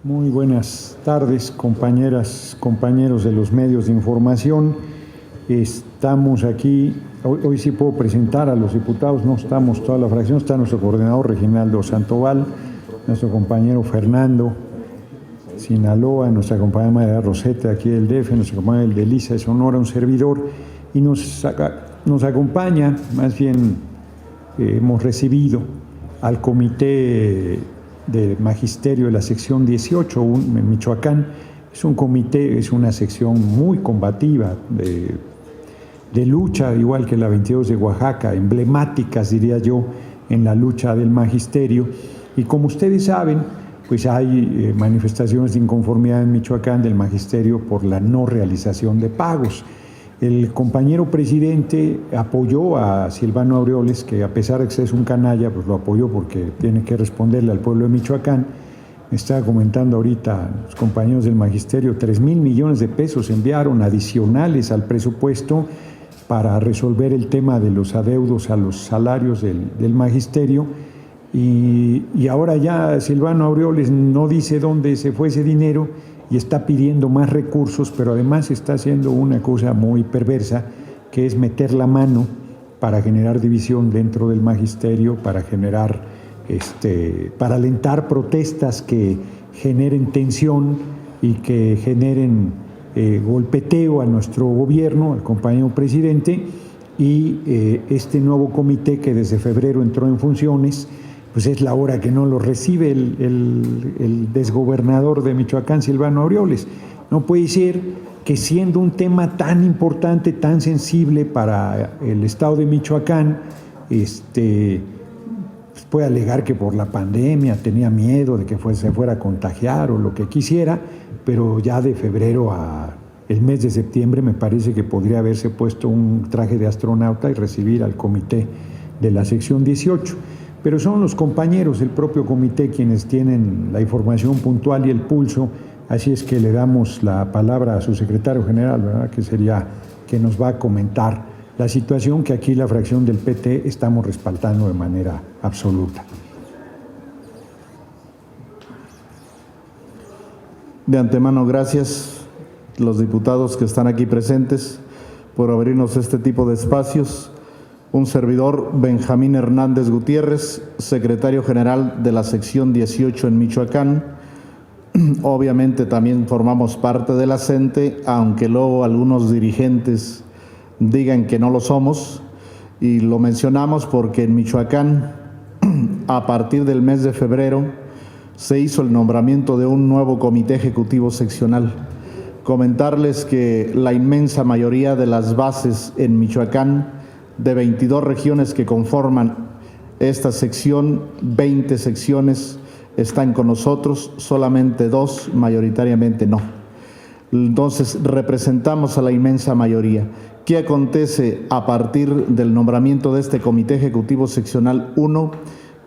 Muy buenas tardes, compañeras, compañeros de los medios de información. Estamos aquí, hoy sí puedo presentar a los diputados, no estamos toda la fracción, está nuestro coordinador Reginaldo Santoval, nuestro compañero Fernando Sinaloa, nuestra compañera María Roseta aquí del DF, nuestra compañera de Elisa de Sonora, un servidor, y nos acompaña, más bien hemos recibido al comité de magisterio de la sección 18 en Michoacán. Es un comité, es una sección muy combativa de lucha, igual que la 22 de Oaxaca, emblemáticas, diría yo, en la lucha del magisterio. Y como ustedes saben, pues hay manifestaciones de inconformidad en Michoacán del magisterio por la no realización de pagos. El compañero presidente apoyó a Silvano Aureoles, que a pesar de que es un canalla, pues lo apoyó porque tiene que responderle al pueblo de Michoacán. Me estaba comentando ahorita los compañeros del magisterio, 3,000 millones de pesos enviaron adicionales al presupuesto para resolver el tema de los adeudos a los salarios del magisterio. Y ahora ya Silvano Aureoles no dice dónde se fue ese dinero y está pidiendo más recursos, pero además está haciendo una cosa muy perversa, que es meter la mano para generar división dentro del magisterio, para generar, para alentar protestas que generen tensión y que generen golpeteo a nuestro gobierno, al compañero presidente, y este nuevo comité que desde febrero entró en funciones, pues es la hora que no lo recibe el desgobernador de Michoacán, Silvano Aureoles. No puede ser que siendo un tema tan importante, tan sensible para el estado de Michoacán, pues puede alegar que por la pandemia tenía miedo de que se fuera a contagiar o lo que quisiera, pero ya de febrero a el mes de septiembre me parece que podría haberse puesto un traje de astronauta y recibir al comité de la sección 18. Pero son los compañeros del propio comité quienes tienen la información puntual y el pulso, así es que le damos la palabra a su secretario general, ¿verdad?, que sería que nos va a comentar la situación que aquí la fracción del PT estamos respaldando de manera absoluta. De antemano, gracias los diputados que están aquí presentes por abrirnos este tipo de espacios. Un servidor, Benjamín Hernández Gutiérrez, secretario general de la sección 18 en Michoacán. Obviamente también formamos parte de la CENTE, aunque luego algunos dirigentes digan que no lo somos, y lo mencionamos porque en Michoacán, a partir del mes de febrero, se hizo el nombramiento de un nuevo comité ejecutivo seccional. Comentarles que la inmensa mayoría de las bases en Michoacán, de 22 regiones que conforman esta sección, 20 secciones están con nosotros, solamente 2 mayoritariamente no. Entonces representamos a la inmensa mayoría. ¿Qué acontece a partir del nombramiento de este Comité Ejecutivo Seccional 1?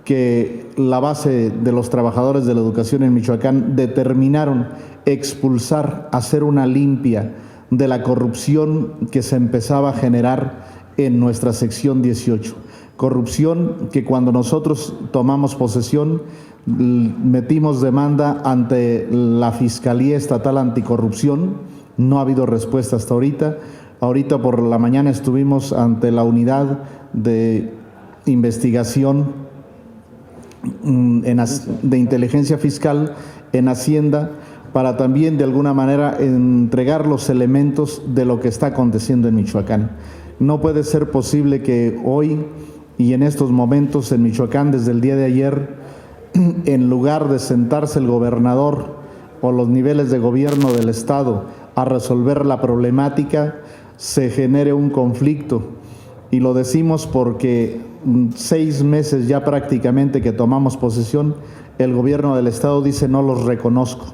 Que la base de los trabajadores de la educación en Michoacán determinaron expulsar, hacer una limpia de la corrupción que se empezaba a generar en nuestra sección 18. Corrupción que cuando nosotros tomamos posesión metimos demanda ante la Fiscalía Estatal Anticorrupción, no ha habido respuesta hasta ahorita. Ahorita por la mañana estuvimos ante la unidad de investigación de inteligencia fiscal en Hacienda para también de alguna manera entregar los elementos de lo que está aconteciendo en Michoacán. No puede ser posible que hoy y en estos momentos en Michoacán, desde el día de ayer, en lugar de sentarse el gobernador o los niveles de gobierno del Estado a resolver la problemática, se genere un conflicto. Y lo decimos porque 6 meses ya prácticamente que tomamos posesión, el gobierno del Estado dice no los reconozco.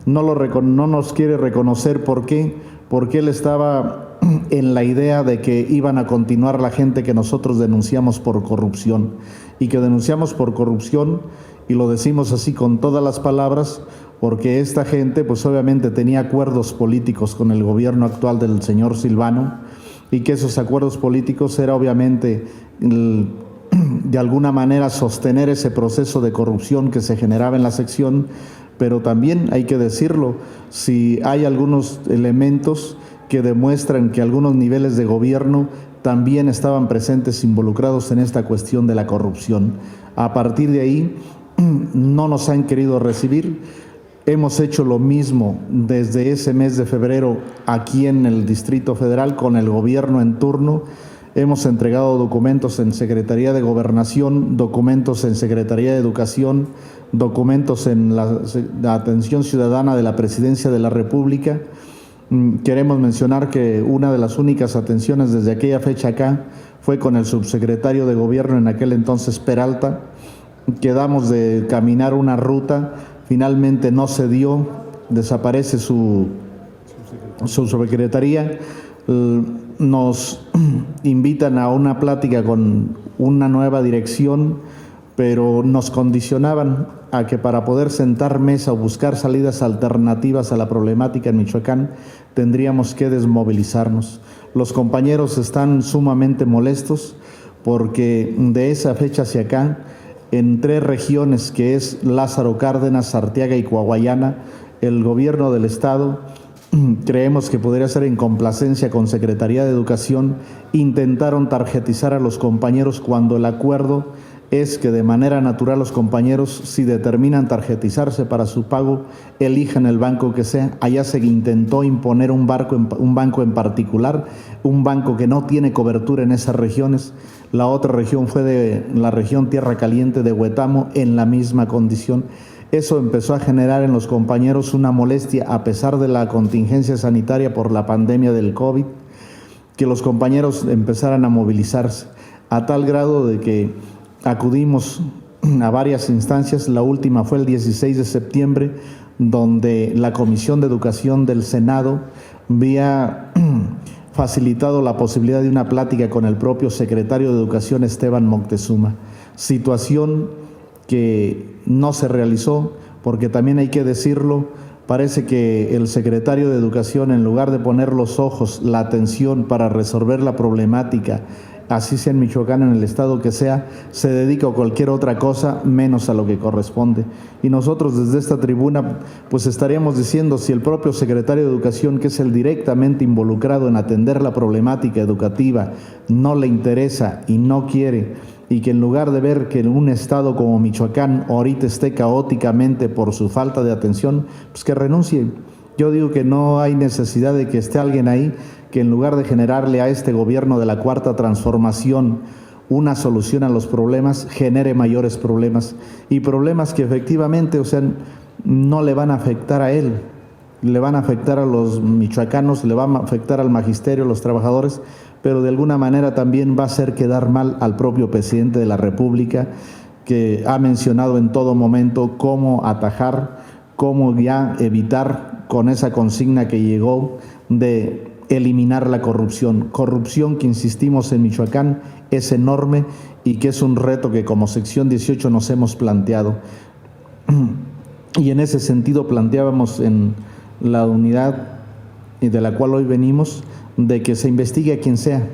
No nos quiere reconocer. ¿Por qué? Porque él estaba en la idea de que iban a continuar la gente que nosotros denunciamos por corrupción, y que denunciamos por corrupción, y lo decimos así con todas las palabras, porque esta gente pues obviamente tenía acuerdos políticos con el gobierno actual del señor Silvano, y que esos acuerdos políticos era obviamente de alguna manera sostener ese proceso de corrupción que se generaba en la sección, pero también hay que decirlo, si hay algunos elementos que demuestran que algunos niveles de gobierno también estaban presentes, involucrados en esta cuestión de la corrupción. A partir de ahí, no nos han querido recibir. Hemos hecho lo mismo desde ese mes de febrero aquí en el Distrito Federal con el gobierno en turno. Hemos entregado documentos en Secretaría de Gobernación, documentos en Secretaría de Educación, documentos en la Atención Ciudadana de la Presidencia de la República. Queremos mencionar que una de las únicas atenciones desde aquella fecha acá fue con el subsecretario de Gobierno en aquel entonces, Peralta. Quedamos de caminar una ruta, finalmente no se dio, desaparece su subsecretaría. Nos invitan a una plática con una nueva dirección, pero nos condicionaban a que para poder sentar mesa o buscar salidas alternativas a la problemática en Michoacán, tendríamos que desmovilizarnos. Los compañeros están sumamente molestos porque de esa fecha hacia acá, en 3 regiones, que es Lázaro Cárdenas, Arteaga y Coahuayana, el gobierno del estado, creemos que podría ser en complacencia con Secretaría de Educación, intentaron tarjetizar a los compañeros cuando el acuerdo es que de manera natural los compañeros, si determinan tarjetizarse para su pago, elijan el banco que sea. Allá se intentó imponer un banco en particular, un banco que no tiene cobertura en esas regiones. La otra región fue de la región Tierra Caliente de Huetamo, en la misma condición. Eso empezó a generar en los compañeros una molestia, a pesar de la contingencia sanitaria por la pandemia del COVID, que los compañeros empezaran a movilizarse, a tal grado de que acudimos a varias instancias. La última fue el 16 de septiembre, donde la Comisión de Educación del Senado había facilitado la posibilidad de una plática con el propio secretario de Educación, Esteban Moctezuma. Situación que no se realizó, porque también hay que decirlo, parece que el secretario de Educación, en lugar de poner los ojos, la atención para resolver la problemática, así sea en Michoacán, en el estado que sea, se dedica a cualquier otra cosa menos a lo que corresponde. Y nosotros desde esta tribuna pues estaríamos diciendo, si el propio secretario de Educación, que es el directamente involucrado en atender la problemática educativa, no le interesa y no quiere, y que en lugar de ver que en un estado como Michoacán ahorita esté caóticamente por su falta de atención, pues que renuncie. Yo digo que no hay necesidad de que esté alguien ahí que en lugar de generarle a este gobierno de la Cuarta Transformación una solución a los problemas, genere mayores problemas, y problemas que efectivamente, o sea, no le van a afectar a él, le van a afectar a los michoacanos, le van a afectar al magisterio, a los trabajadores, pero de alguna manera también va a hacer quedar mal al propio presidente de la República, que ha mencionado en todo momento cómo atajar, cómo ya evitar con esa consigna que llegó de eliminar la corrupción. Corrupción que, insistimos, en Michoacán es enorme y que es un reto que como sección 18 nos hemos planteado. Y en ese sentido planteábamos en la unidad de la cual hoy venimos, de que se investigue a quien sea.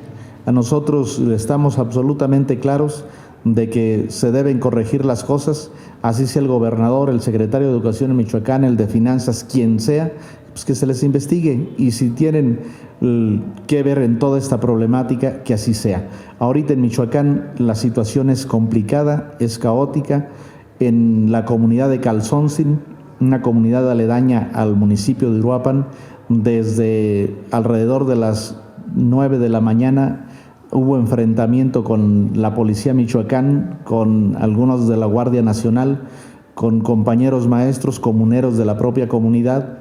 A nosotros estamos absolutamente claros de que se deben corregir las cosas, así sea el gobernador, el secretario de Educación en Michoacán, el de Finanzas, quien sea, pues que se les investigue, y si tienen que ver en toda esta problemática, que así sea. Ahorita en Michoacán la situación es complicada, es caótica. En la comunidad de Calzoncin, una comunidad aledaña al municipio de Uruapan, desde alrededor de las 9 de la mañana hubo enfrentamiento con la policía Michoacán, con algunos de la Guardia Nacional, con compañeros maestros, comuneros de la propia comunidad,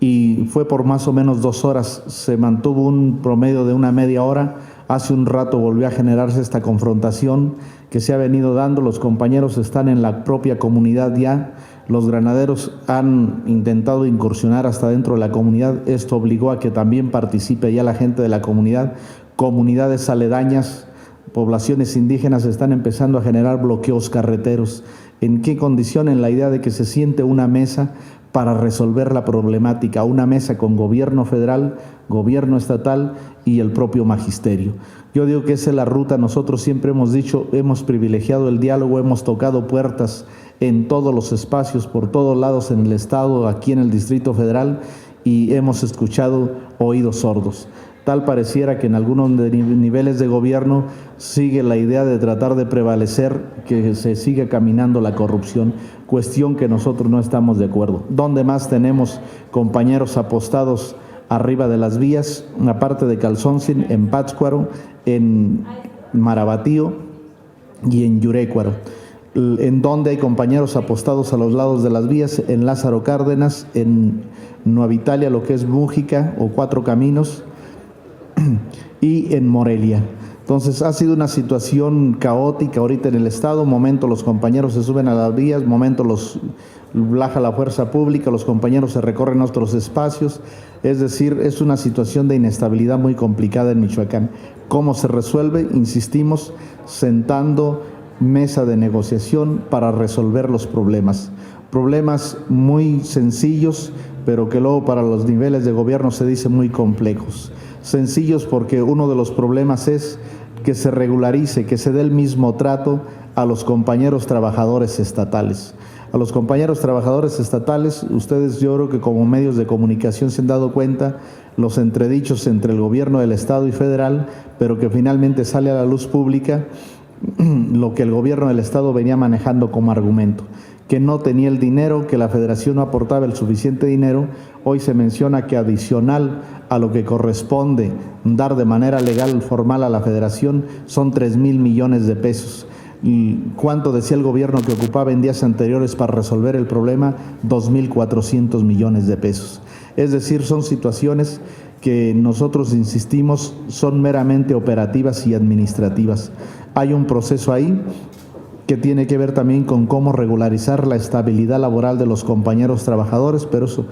y fue por más o menos 2 horas, se mantuvo un promedio de una media hora. Hace un rato volvió a generarse esta confrontación que se ha venido dando. Los compañeros están en la propia comunidad ya, los granaderos han intentado incursionar hasta dentro de la comunidad. Esto obligó a que también participe ya la gente de la comunidad. Comunidades aledañas, poblaciones indígenas están empezando a generar bloqueos carreteros. ¿En qué condición? En la idea de que se siente una mesa para resolver la problemática, una mesa con gobierno federal, gobierno estatal y el propio magisterio. Yo digo que esa es la ruta. Nosotros siempre hemos dicho, hemos privilegiado el diálogo, hemos tocado puertas en todos los espacios, por todos lados en el Estado, aquí en el Distrito Federal, y hemos escuchado oídos sordos. Tal pareciera que en algunos niveles de gobierno sigue la idea de tratar de prevalecer que se siga caminando la corrupción, cuestión que nosotros no estamos de acuerdo. ¿Dónde más tenemos compañeros apostados arriba de las vías? Aparte de Calzoncin, en Pátzcuaro, en Marabatío y en Yurécuaro. En donde hay compañeros apostados a los lados de las vías, en Lázaro Cárdenas, en Nueva Italia, lo que es Mújica o Cuatro Caminos, y en Morelia. Entonces ha sido una situación caótica ahorita en el Estado. Momento los compañeros se suben a las vías, momento los baja la fuerza pública, los compañeros se recorren otros espacios. Es decir, es una situación de inestabilidad muy complicada en Michoacán. ¿Cómo se resuelve? Insistimos, sentando mesa de negociación para resolver los problemas. Problemas muy sencillos, pero que luego para los niveles de gobierno se dice muy complejos. Sencillos porque uno de los problemas es que se regularice, que se dé el mismo trato a los compañeros trabajadores estatales. A los compañeros trabajadores estatales, ustedes yo creo que como medios de comunicación se han dado cuenta los entredichos entre el gobierno del Estado y federal, pero que finalmente sale a la luz pública lo que el gobierno del Estado venía manejando como argumento, que no tenía el dinero, que la Federación no aportaba el suficiente dinero. Hoy se menciona que adicional a lo que corresponde dar de manera legal formal a la Federación son 3,000 millones de pesos. ¿Y cuánto decía el gobierno que ocupaba en días anteriores para resolver el problema? 2,400 millones de pesos. Es decir, son situaciones que nosotros insistimos son meramente operativas y administrativas. Hay un proceso ahí que tiene que ver también con cómo regularizar la estabilidad laboral de los compañeros trabajadores, pero eso,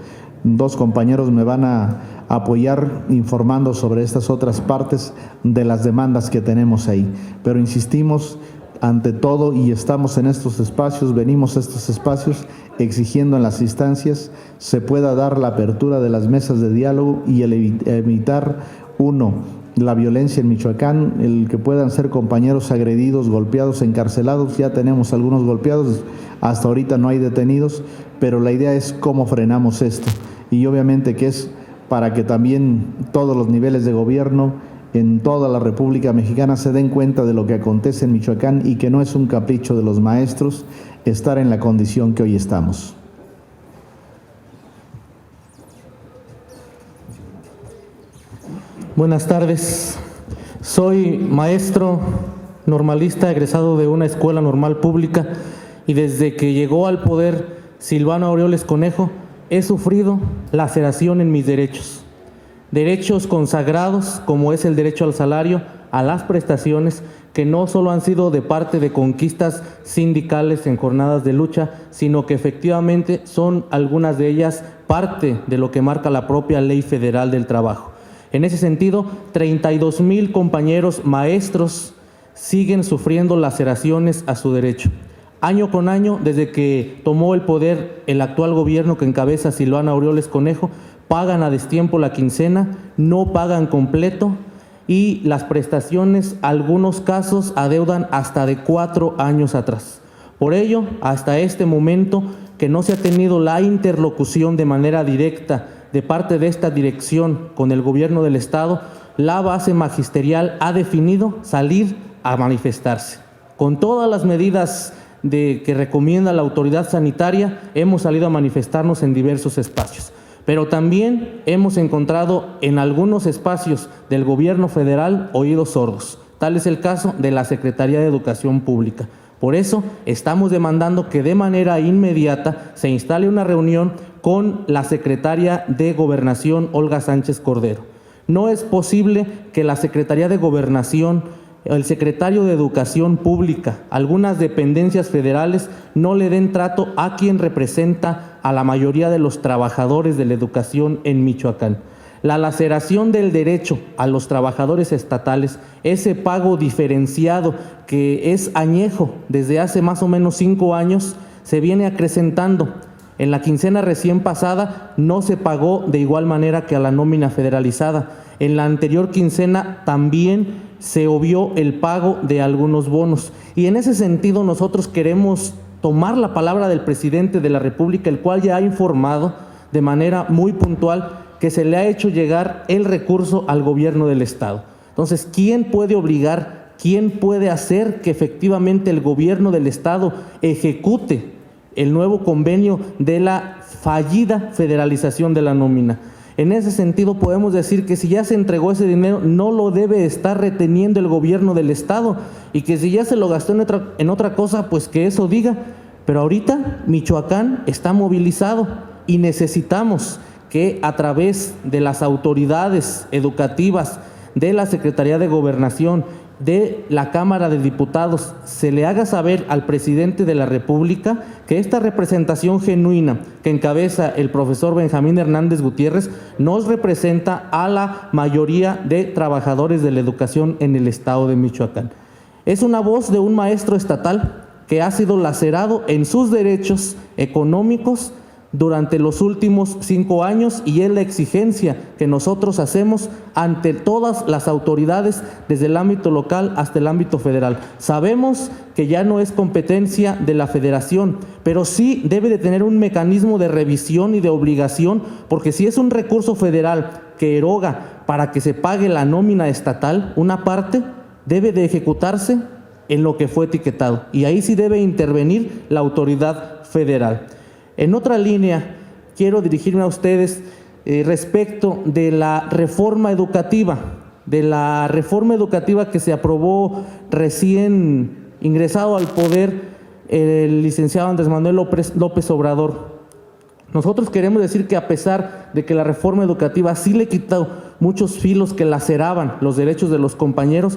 dos compañeros me van a apoyar informando sobre estas otras partes de las demandas que tenemos ahí. Pero insistimos ante todo, y estamos en estos espacios, venimos a estos espacios exigiendo en las instancias se pueda dar la apertura de las mesas de diálogo y evitar, uno, la violencia en Michoacán, el que puedan ser compañeros agredidos, golpeados, encarcelados. Ya tenemos algunos golpeados, hasta ahorita no hay detenidos, pero la idea es cómo frenamos esto. Y obviamente que es para que también todos los niveles de gobierno en toda la República Mexicana se den cuenta de lo que acontece en Michoacán y que no es un capricho de los maestros estar en la condición que hoy estamos. Buenas tardes. Soy maestro normalista egresado de una escuela normal pública y desde que llegó al poder Silvano Aureoles Conejo he sufrido laceración en mis derechos. Derechos consagrados como es el derecho al salario, a las prestaciones, que no solo han sido de parte de conquistas sindicales en jornadas de lucha, sino que efectivamente son algunas de ellas parte de lo que marca la propia Ley Federal del Trabajo. En ese sentido, 32,000 compañeros maestros siguen sufriendo laceraciones a su derecho. Año con año, desde que tomó el poder el actual gobierno que encabeza Silvano Aureoles Conejo, pagan a destiempo la quincena, no pagan completo y las prestaciones, algunos casos, adeudan hasta de 4 años atrás. Por ello, hasta este momento, que no se ha tenido la interlocución de manera directa de parte de esta dirección con el gobierno del Estado, la base magisterial ha definido salir a manifestarse. Con todas las medidas que recomienda la autoridad sanitaria, hemos salido a manifestarnos en diversos espacios. Pero también hemos encontrado en algunos espacios del gobierno federal oídos sordos. Tal es el caso de la Secretaría de Educación Pública. Por eso estamos demandando que de manera inmediata se instale una reunión con la secretaria de Gobernación, Olga Sánchez Cordero. No es posible que la Secretaría de Gobernación, el secretario de Educación Pública, algunas dependencias federales no le den trato a quien representa a la mayoría de los trabajadores de la educación en Michoacán. La laceración del derecho a los trabajadores estatales, ese pago diferenciado que es añejo desde hace más o menos 5 años, se viene acrecentando. En la quincena recién pasada no se pagó de igual manera que a la nómina federalizada. En la anterior quincena también se obvió el pago de algunos bonos. Y en ese sentido nosotros queremos tomar la palabra del presidente de la República, el cual ya ha informado de manera muy puntual que se le ha hecho llegar el recurso al gobierno del Estado. Entonces, ¿quién puede obligar, quién puede hacer que efectivamente el gobierno del Estado ejecute el nuevo convenio de la fallida federalización de la nómina? En ese sentido, podemos decir que si ya se entregó ese dinero, no lo debe estar reteniendo el gobierno del Estado, y que si ya se lo gastó en otra cosa, pues que eso diga. Pero ahorita Michoacán está movilizado y necesitamos que a través de las autoridades educativas, de la Secretaría de Gobernación, de la Cámara de Diputados, se le haga saber al presidente de la República que esta representación genuina que encabeza el profesor Benjamín Hernández Gutiérrez nos representa a la mayoría de trabajadores de la educación en el estado de Michoacán. Es una voz de un maestro estatal que ha sido lacerado en sus derechos económicos durante los últimos 5 años, y es la exigencia que nosotros hacemos ante todas las autoridades, desde el ámbito local hasta el ámbito federal. Sabemos que ya no es competencia de la federación, pero sí debe de tener un mecanismo de revisión y de obligación, porque si es un recurso federal que eroga para que se pague la nómina estatal, una parte debe de ejecutarse en lo que fue etiquetado, y ahí sí debe intervenir la autoridad federal. En otra línea, quiero dirigirme a ustedes respecto de la reforma educativa, que se aprobó recién ingresado al poder el licenciado Andrés Manuel López Obrador. Nosotros queremos decir que a pesar de que la reforma educativa sí le quitó muchos filos que laceraban los derechos de los compañeros,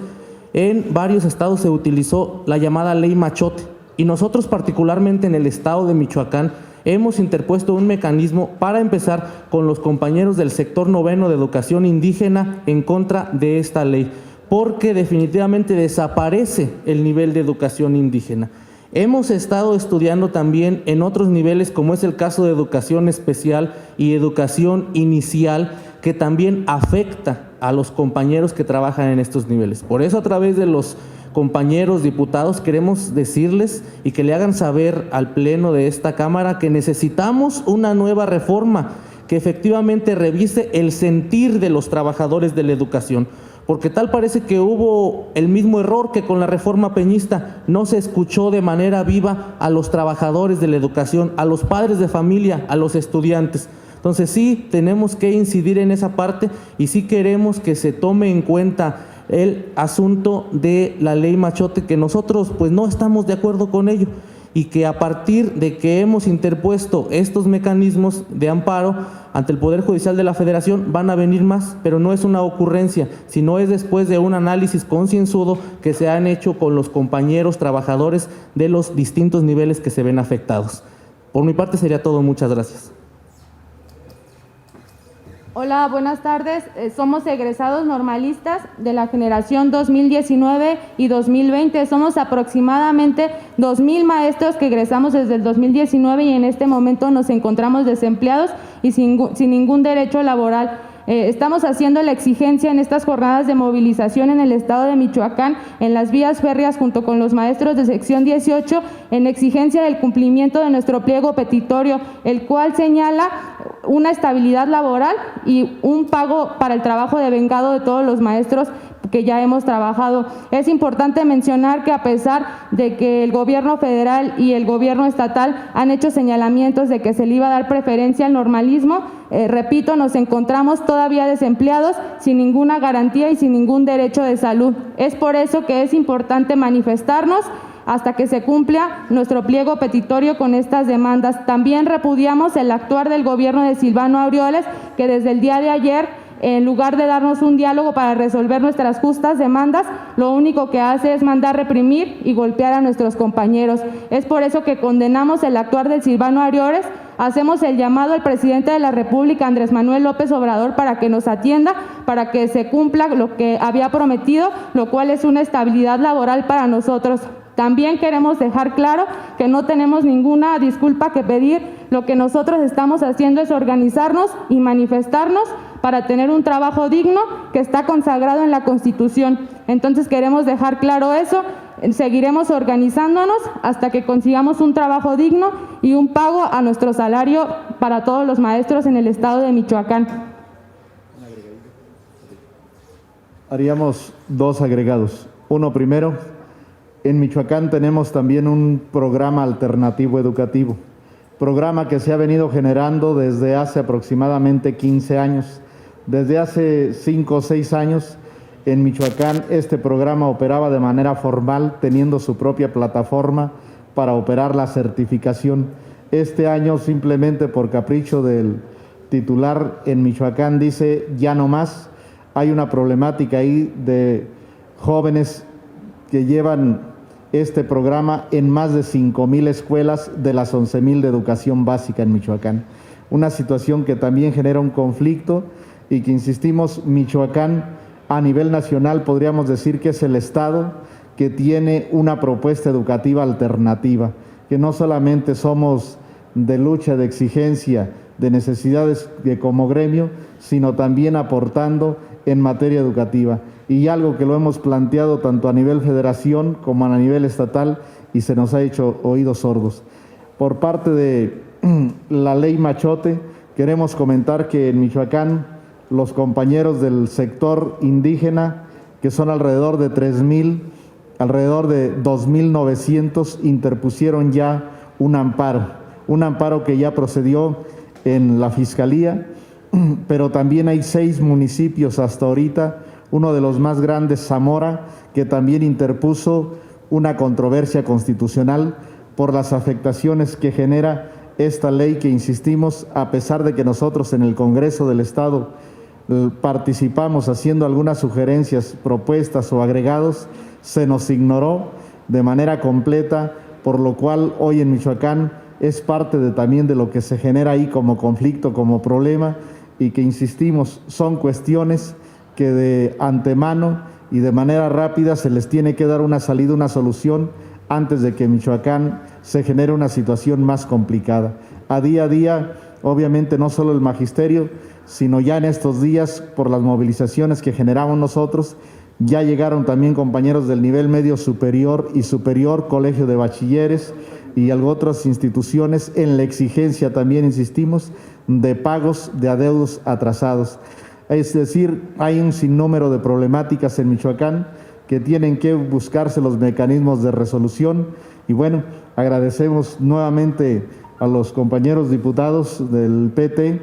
en varios estados se utilizó la llamada ley Machote, y nosotros particularmente en el estado de Michoacán hemos interpuesto un mecanismo para empezar con los compañeros del sector 9º de educación indígena en contra de esta ley, porque definitivamente desaparece el nivel de educación indígena. Hemos estado estudiando también en otros niveles, como es el caso de educación especial y educación inicial, que también afecta a los compañeros que trabajan en estos niveles. Por eso, a través de los compañeros diputados, queremos decirles y que le hagan saber al Pleno de esta Cámara que necesitamos una nueva reforma que efectivamente revise el sentir de los trabajadores de la educación, porque tal parece que hubo el mismo error que con la reforma peñista, no se escuchó de manera viva a los trabajadores de la educación, a los padres de familia, a los estudiantes. Entonces sí tenemos que incidir en esa parte, y sí queremos que se tome en cuenta el asunto de la ley Machote, que nosotros pues no estamos de acuerdo con ello, y que a partir de que hemos interpuesto estos mecanismos de amparo ante el Poder Judicial de la Federación van a venir más, pero no es una ocurrencia, sino es después de un análisis concienzudo que se han hecho con los compañeros trabajadores de los distintos niveles que se ven afectados. Por mi parte sería todo, muchas gracias. Hola, buenas tardes. Somos egresados normalistas de la generación 2019 y 2020. Somos aproximadamente 2,000 maestros que egresamos desde el 2019 y en este momento nos encontramos desempleados y sin ningún derecho laboral. Estamos haciendo la exigencia en estas jornadas de movilización en el estado de Michoacán, en las vías férreas, junto con los maestros de sección 18, en exigencia del cumplimiento de nuestro pliego petitorio, el cual señala una estabilidad laboral y un pago para el trabajo devengado de todos los maestros que ya hemos trabajado. Es importante mencionar que a pesar de que el gobierno federal y el gobierno estatal han hecho señalamientos de que se le iba a dar preferencia al normalismo, repito, nos encontramos todavía desempleados, sin ninguna garantía y sin ningún derecho de salud. Es por eso que es importante manifestarnos hasta que se cumpla nuestro pliego petitorio con estas demandas. También repudiamos el actuar del gobierno de Silvano Aureoles, que desde el día de ayer, en lugar de darnos un diálogo para resolver nuestras justas demandas, lo único que hace es mandar reprimir y golpear a nuestros compañeros. Es por eso que condenamos el actuar del Silvano Aureoles. Hacemos el llamado al presidente de la República, Andrés Manuel López Obrador, para que nos atienda, para que se cumpla lo que había prometido, lo cual es una estabilidad laboral para nosotros. También queremos dejar claro que no tenemos ninguna disculpa que pedir. Lo que nosotros estamos haciendo es organizarnos y manifestarnos para tener un trabajo digno que está consagrado en la Constitución. Entonces queremos dejar claro eso, seguiremos organizándonos hasta que consigamos un trabajo digno y un pago a nuestro salario para todos los maestros en el estado de Michoacán. Haríamos dos agregados. Uno primero, en Michoacán tenemos también un programa alternativo educativo, programa que se ha venido generando desde hace aproximadamente 15 años. Desde hace 5 o 6 años en Michoacán este programa operaba de manera formal, teniendo su propia plataforma para operar la certificación. Este año, simplemente por capricho del titular en Michoacán, dice ya no más. Hay una problemática ahí de jóvenes que llevan este programa en más de 5,000 escuelas de las 11,000 de educación básica en Michoacán. Una situación que también genera un conflicto y que, insistimos, Michoacán a nivel nacional podríamos decir que es el estado que tiene una propuesta educativa alternativa, que no solamente somos de lucha, de exigencia, de necesidades como gremio, sino también aportando en materia educativa. Y algo que lo hemos planteado tanto a nivel federación como a nivel estatal y se nos ha hecho oídos sordos. Por parte de la ley Machote, queremos comentar que en Michoacán los compañeros del sector indígena, que son alrededor de 3,000, alrededor de 2,900, interpusieron ya un amparo que ya procedió en la Fiscalía, pero también hay 6 municipios hasta ahorita, uno de los más grandes, Zamora, que también interpuso una controversia constitucional por las afectaciones que genera esta ley que, insistimos, a pesar de que nosotros en el Congreso del Estado participamos haciendo algunas sugerencias, propuestas o agregados, se nos ignoró de manera completa, por lo cual hoy en Michoacán es parte también de lo que se genera ahí como conflicto, como problema, y que, insistimos, son cuestiones que de antemano y de manera rápida se les tiene que dar una salida, una solución, antes de que Michoacán se genere una situación más complicada. A día, obviamente, no solo el magisterio, sino ya en estos días, por las movilizaciones que generamos nosotros, ya llegaron también compañeros del nivel medio superior y superior, colegio de bachilleres y otras instituciones en la exigencia también, insistimos, de pagos de adeudos atrasados. Es decir, hay un sinnúmero de problemáticas en Michoacán que tienen que buscarse los mecanismos de resolución. Y bueno, agradecemos nuevamente a los compañeros diputados del PT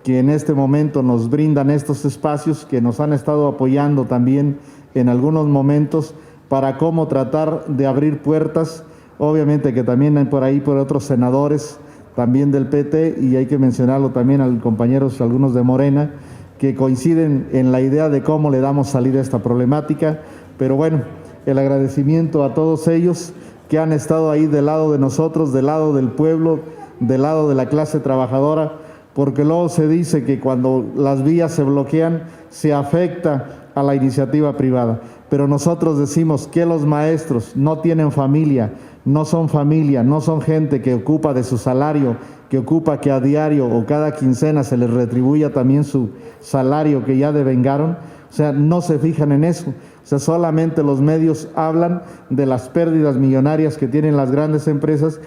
que en este momento nos brindan estos espacios, que nos han estado apoyando también en algunos momentos para cómo tratar de abrir puertas. Obviamente que también hay por ahí por otros senadores también del PT, y hay que mencionarlo también a compañeros, algunos de Morena, que coinciden en la idea de cómo le damos salida a esta problemática. Pero bueno, el agradecimiento a todos ellos que han estado ahí del lado de nosotros, del lado del pueblo, del lado de la clase trabajadora, porque luego se dice que cuando las vías se bloquean se afecta a la iniciativa privada. Pero nosotros decimos que los maestros no tienen familia, no son gente que ocupa de su salario, que ocupa que a diario o cada quincena se les retribuya también su salario que ya devengaron. O sea, no se fijan en eso. O sea, solamente los medios hablan de las pérdidas millonarias que tienen las grandes empresas,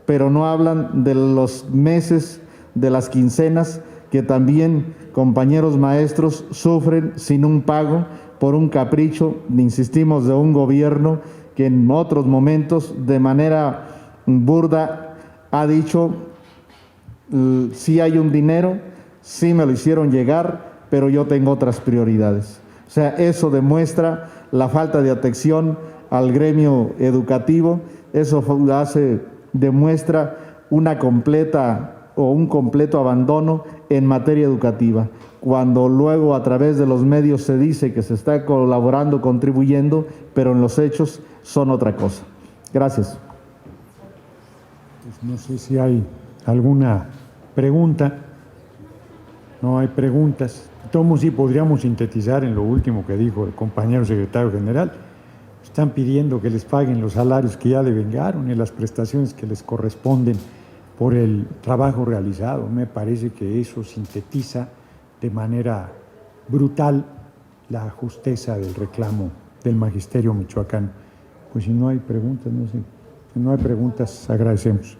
pero no hablan de los meses, de las quincenas, que también compañeros maestros sufren sin un pago por un capricho, insistimos, de un gobierno que en otros momentos de manera burda ha dicho, sí hay un dinero, sí me lo hicieron llegar, pero yo tengo otras prioridades. O sea, eso demuestra la falta de atención al gremio educativo, eso demuestra una completa o un completo abandono en materia educativa, cuando luego a través de los medios se dice que se está colaborando, contribuyendo, pero en los hechos son otra cosa. Gracias. Pues no sé si hay alguna pregunta. No hay preguntas. Tomo sí podríamos sintetizar en lo último que dijo el compañero secretario general. Están pidiendo que les paguen los salarios que ya devengaron y las prestaciones que les corresponden por el trabajo realizado. Me parece que eso sintetiza de manera brutal la justeza del reclamo del magisterio michoacano. Pues si no hay preguntas, no sé. Si no hay preguntas, agradecemos.